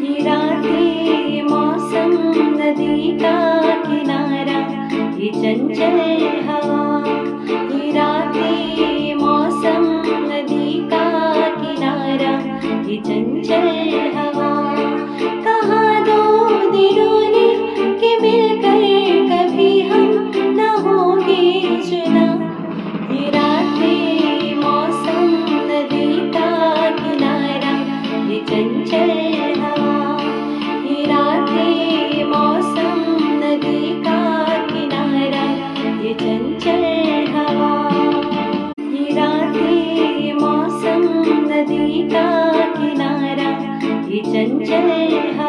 ये रातें मौसम नदी का किनारा, ये चंचल हवा। ये रातें मौसम नदी का किनारा, ये चंचल हवा। कहाँ दो दिलों ने कि मिलकर कभी हम न होंगे जुदा। ये रातें मौसम नदी का किनारा, ये चंचल हवा। ये रातें मौसम नदी का किनारा, ये चंचल हवा। ये रातें मौसम नदी का किनारा, ये चंचल हवा।